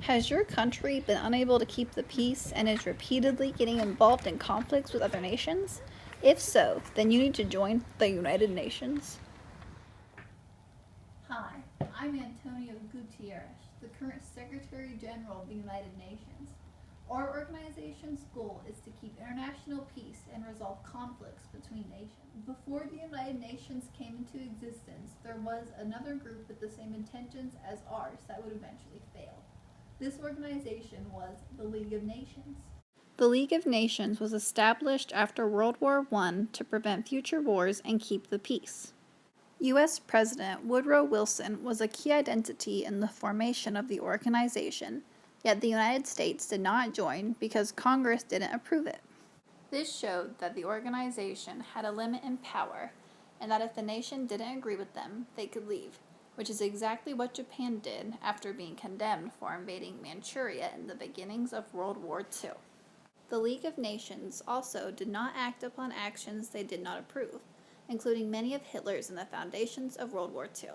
Has your country been unable to keep the peace and is repeatedly getting involved in conflicts with other nations? If so, then you need to join the United Nations. Hi, I'm Antonio Gutierrez, the current Secretary General of the United Nations. Our organization's goal is to keep international peace and resolve conflicts between nations. Before the United Nations came into existence, there was another group with the same intentions as ours that would eventually fail. This organization was the League of Nations. The League of Nations was established after World War I to prevent future wars and keep the peace. U.S. President Woodrow Wilson was a key identity in the formation of the organization, yet the United States did not join because Congress didn't approve it. This showed that the organization had a limit in power, and that if the nation didn't agree with them, they could leave, which is exactly what Japan did after being condemned for invading Manchuria in the beginnings of World War II. The League of Nations also did not act upon actions they did not approve, including many of Hitler's in the foundations of World War II.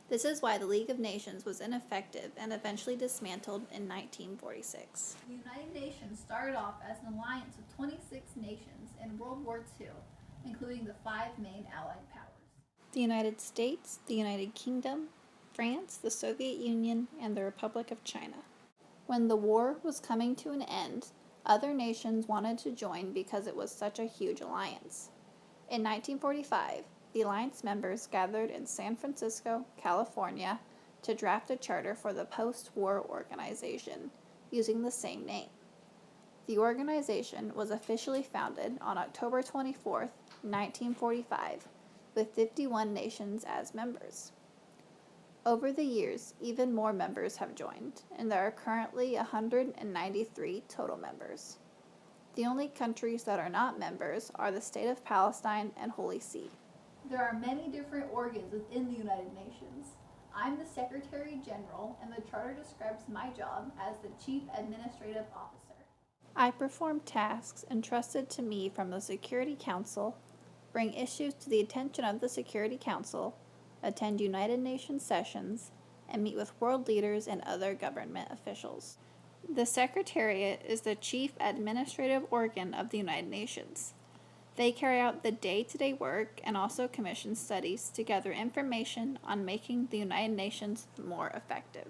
This is why the League of Nations was ineffective and eventually dismantled in 1946. The United Nations started off as an alliance of 26 nations in World War II, including the 5 main Allied powers: the United States, the United Kingdom, France, the Soviet Union, and the Republic of China. When the war was coming to an end, other nations wanted to join because it was such a huge alliance. In 1945, the alliance members gathered in San Francisco, California, to draft a charter for the post-war organization, using the same name. The organization was officially founded on October 24, 1945, with 51 nations as members. Over the years, even more members have joined, and there are currently 193 total members. The only countries that are not members are the State of Palestine and Holy See. There are many different organs within the United Nations. I'm the Secretary General, and the Charter describes my job as the Chief Administrative Officer. I perform tasks entrusted to me from the Security Council, bring issues to the attention of the Security Council, attend United Nations sessions, and meet with world leaders and other government officials. The Secretariat is the chief administrative organ of the United Nations. They carry out the day-to-day work and also commission studies to gather information on making the United Nations more effective.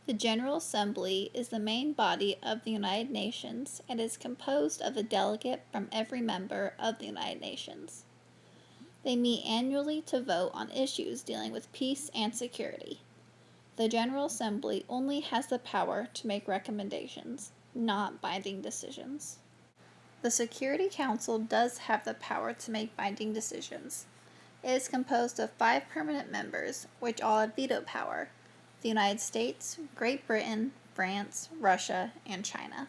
The General Assembly is the main body of the United Nations and is composed of a delegate from every member of the United Nations. They meet annually to vote on issues dealing with peace and security. The General Assembly only has the power to make recommendations, not binding decisions. The Security Council does have the power to make binding decisions. It is composed of 5 permanent members, which all have veto power: the United States, Great Britain, France, Russia, and China,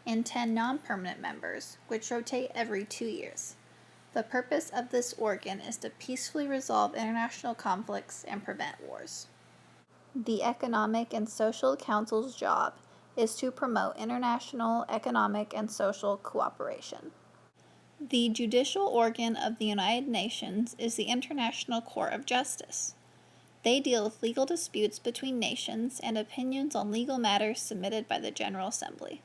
and 10 non-permanent members, which rotate every 2 years. The purpose of this organ is to peacefully resolve international conflicts and prevent wars. The Economic and Social Council's job is to promote international economic and social cooperation. The judicial organ of the United Nations is the International Court of Justice. They deal with legal disputes between nations and opinions on legal matters submitted by the General Assembly.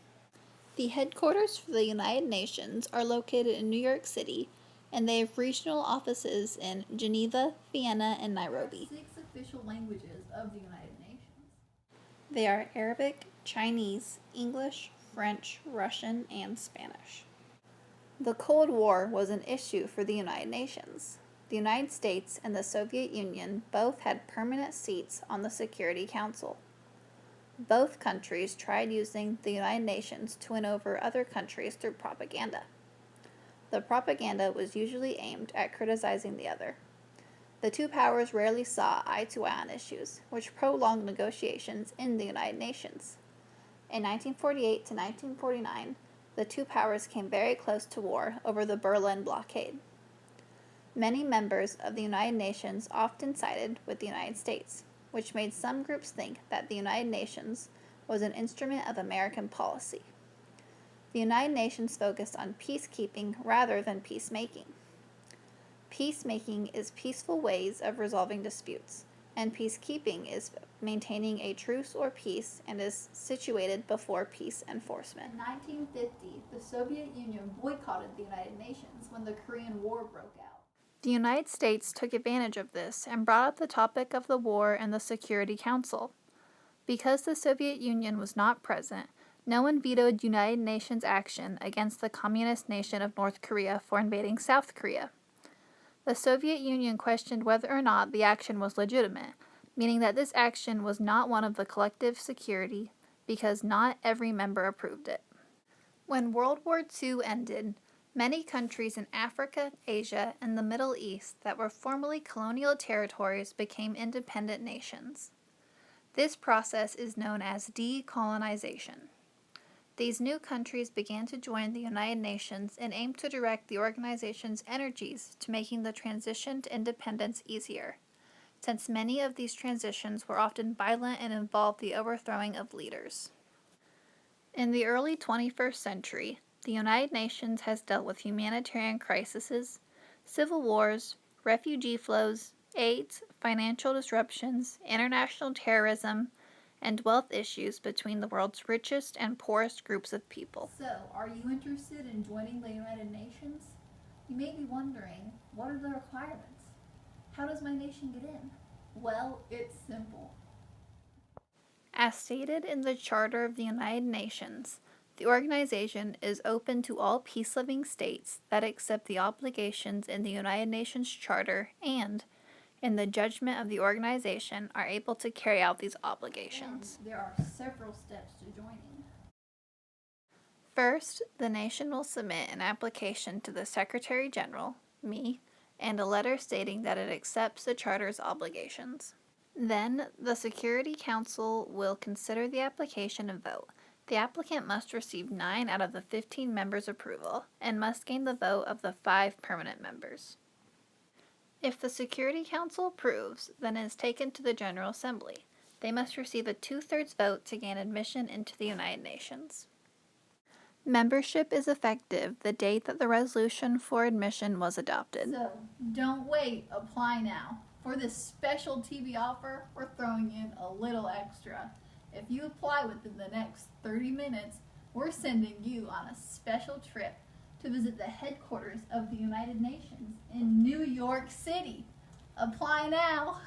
The headquarters for the United Nations are located in New York City, and they have regional offices in Geneva, Vienna, and Nairobi. There are 6 official languages of the United Nations. They are Arabic, Chinese, English, French, Russian, and Spanish. The Cold War was an issue for the United Nations. The United States and the Soviet Union both had permanent seats on the Security Council. Both countries tried using the United Nations to win over other countries through propaganda. The propaganda was usually aimed at criticizing the other. The two powers rarely saw eye to eye on issues, which prolonged negotiations in the United Nations. In 1948 to 1949, the two powers came very close to war over the Berlin blockade. Many members of the United Nations often sided with the United States, which made some groups think that the United Nations was an instrument of American policy. The United Nations focused on peacekeeping rather than peacemaking. Peacemaking is peaceful ways of resolving disputes, And peacekeeping is maintaining a truce or peace and is situated before peace enforcement. In 1950, the Soviet Union boycotted the United Nations when the Korean War broke out. The United States took advantage of this and brought up the topic of the war in the Security Council. Because the Soviet Union was not present, no one vetoed United Nations action against the communist nation of North Korea for invading South Korea. The Soviet Union questioned whether or not the action was legitimate, meaning that this action was not one of the collective security because not every member approved it. When World War II ended, many countries in Africa, Asia, and the Middle East that were formerly colonial territories became independent nations. This process is known as decolonization. These new countries began to join the United Nations and aimed to direct the organization's energies to making the transition to independence easier, since many of these transitions were often violent and involved the overthrowing of leaders. In the early 21st century, the United Nations has dealt with humanitarian crises, civil wars, refugee flows, AIDS, financial disruptions, international terrorism, and wealth issues between the world's richest and poorest groups of people. So, are you interested in joining the United Nations? You may be wondering, what are the requirements? How does my nation get in? Well, it's simple. As stated in the Charter of the United Nations, the organization is open to all peace-loving states that accept the obligations in the United Nations Charter and, in the judgment of the organization, are able to carry out these obligations. And there are several steps to joining. First, the nation will submit an application to the Secretary General, me, and a letter stating that it accepts the Charter's obligations. Then, the Security Council will consider the application and vote. The applicant must receive 9 out of the 15 members' approval and must gain the vote of the 5 permanent members. If the Security Council approves, then it is taken to the General Assembly. They must receive a 2/3 vote to gain admission into the United Nations. Membership is effective the date that the resolution for admission was adopted. So, don't wait, apply now. For this special TV offer, we're throwing in a little extra. If you apply within the next 30 minutes, we're sending you on a special trip to visit the headquarters of the United Nations in New York City. Apply now!